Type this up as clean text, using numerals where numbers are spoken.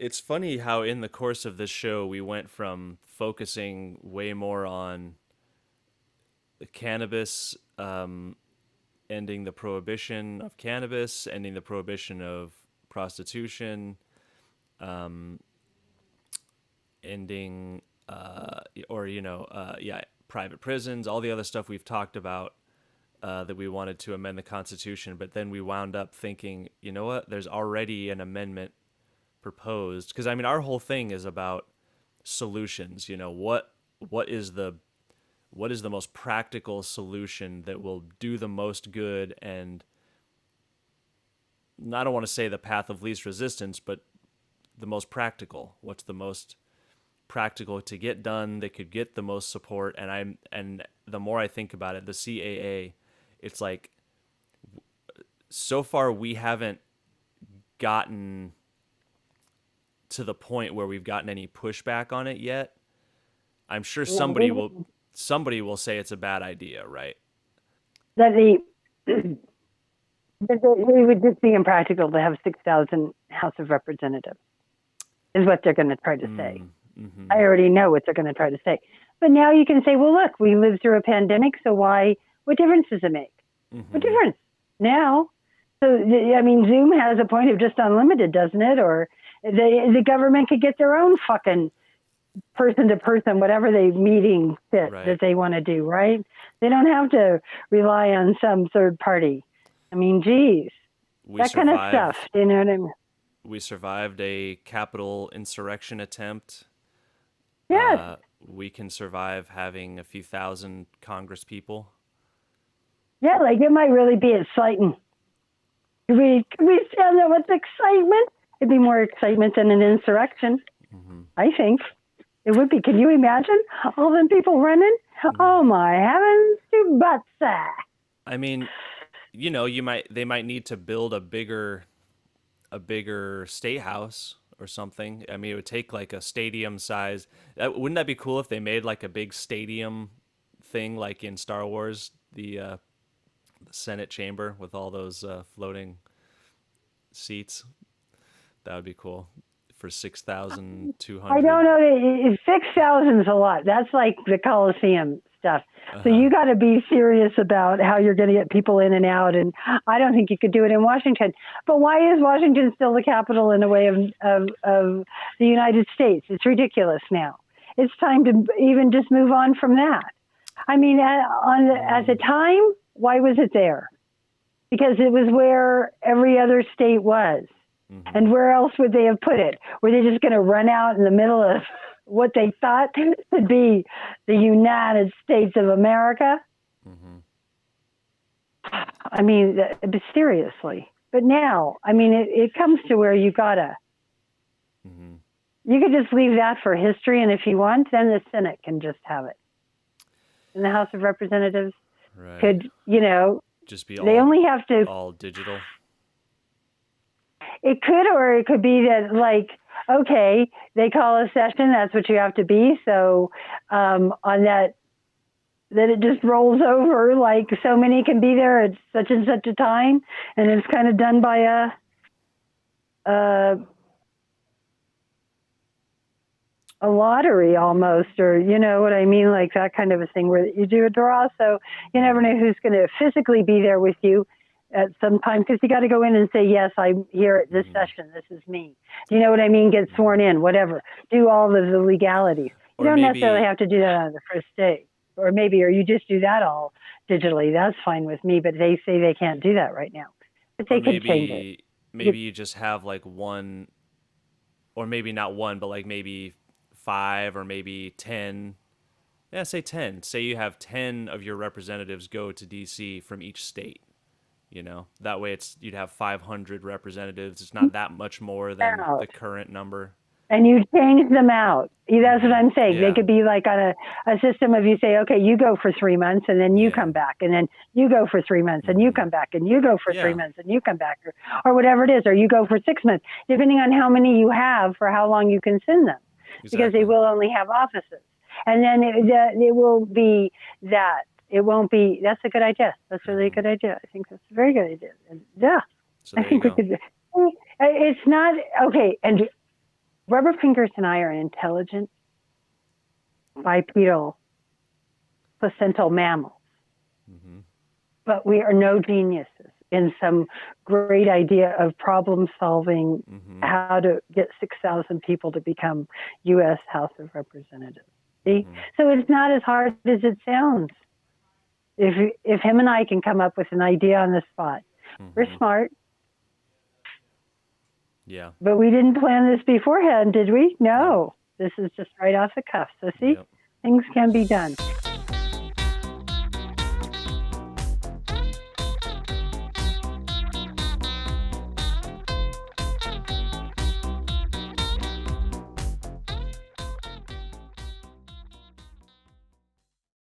It's funny how in the course of this show we went from focusing way more on the cannabis, ending the prohibition of cannabis, ending the prohibition of prostitution, um, ending or yeah, private prisons, all the other stuff we've talked about, that we wanted to amend the Constitution, but then we wound up thinking, you know what? There's already an amendment proposed, because I mean, our whole thing is about solutions. What is the what is the most practical solution that will do the most good, and I don't want to say the path of least resistance, but the most practical. What's the most practical to get done that could get the most support? And the more I think about it, the CAA, it's like, so far we haven't gotten to the point where we've gotten any pushback on it yet. I'm sure somebody will say it's a bad idea, right? That it would just be impractical to have 6,000 House of Representatives, is what they're going to try to say. Mm-hmm. I already know what they're going to try to say. But now you can say, well, look, we lived through a pandemic, so what difference does it make? Mm-hmm. What difference now? So, I mean, Zoom has a point of just unlimited, doesn't it? Or the government could get their own fucking person to person, whatever they meeting fit Right. that they want to do, right? They don't have to rely on some third party. I mean, geez, kind of stuff, you know what I mean? We survived a Capitol insurrection attempt. Yes. We can survive having a few thousand Congress people. Yeah, like it might really be exciting. Could we stand there with excitement? It'd be more excitement than an insurrection. Mm-hmm. I think it would be. Can you imagine all them people running? Mm-hmm. Oh my heavens to butts! I mean, they might need to build a bigger state house or something. I mean, it would take like a stadium size. Wouldn't that be cool if they made like a big stadium thing, like in Star Wars, the Senate chamber with all those floating seats? That would be cool for 6,200. I don't know. 6,000 is a lot. That's like the Coliseum stuff. So you got to be serious about how you're going to get people in and out. And I don't think you could do it in Washington. But why is Washington still the capital in a way of the United States? It's ridiculous now. It's time to even just move on from that. I mean, at the time, why was it there? Because it was where every other state was. Mm-hmm. And where else would they have put it? Were they just going to run out in the middle of what they thought would be the United States of America? Mm-hmm. I mean, seriously. But now, I mean, it comes to where you gotta. Mm-hmm. You could just leave that for history, and if you want, then the Senate can just have it. And the House of Representatives could, just be they only have to all digital. It could, or it could be that, like, okay, they call a session, that's what you have to be. So on that it just rolls over, like so many can be there at such and such a time, and it's kind of done by a lottery almost, or you know what I mean, like that kind of a thing where you do a draw, so you never know who's going to physically be there with you at some time, because you got to go in and say, yes, I'm here at this session, this is me. Do you know what I mean? Get sworn in, whatever. Do all of the legalities. You don't necessarily have to do that on the first day. Or you just do that all digitally. That's fine with me, but they say they can't do that right now. But they can change it. Maybe you just have like one, or maybe not one, but like maybe 5 or maybe 10. Yeah, say 10. Say you have 10 of your representatives go to D.C. from each state. That way you'd have 500 representatives. It's not that much more than the current number. And you change them out. That's what I'm saying. Yeah. They could be like on a system of, you say, okay, you go for 3 months and then you come back, and then you go for 3 months and you come back, and you go for 3 months and you come back, or whatever it is, or you go for 6 months, depending on how many you have for how long you can send them. Exactly. Because they will only have offices. And then it will be that. It won't be. That's a good idea. That's really a good idea. I think that's a very good idea. And yeah, so I think we could. It's not okay. And Rubberfingers and I are intelligent, bipedal, placental mammals, but we are no geniuses in some great idea of problem solving, how to get 6,000 people to become U.S. House of Representatives. See? So it's not as hard as it sounds. If him and I can come up with an idea on the spot, we're smart. Yeah. But we didn't plan this beforehand, did we? No. This is just right off the cuff. So see, things can be done.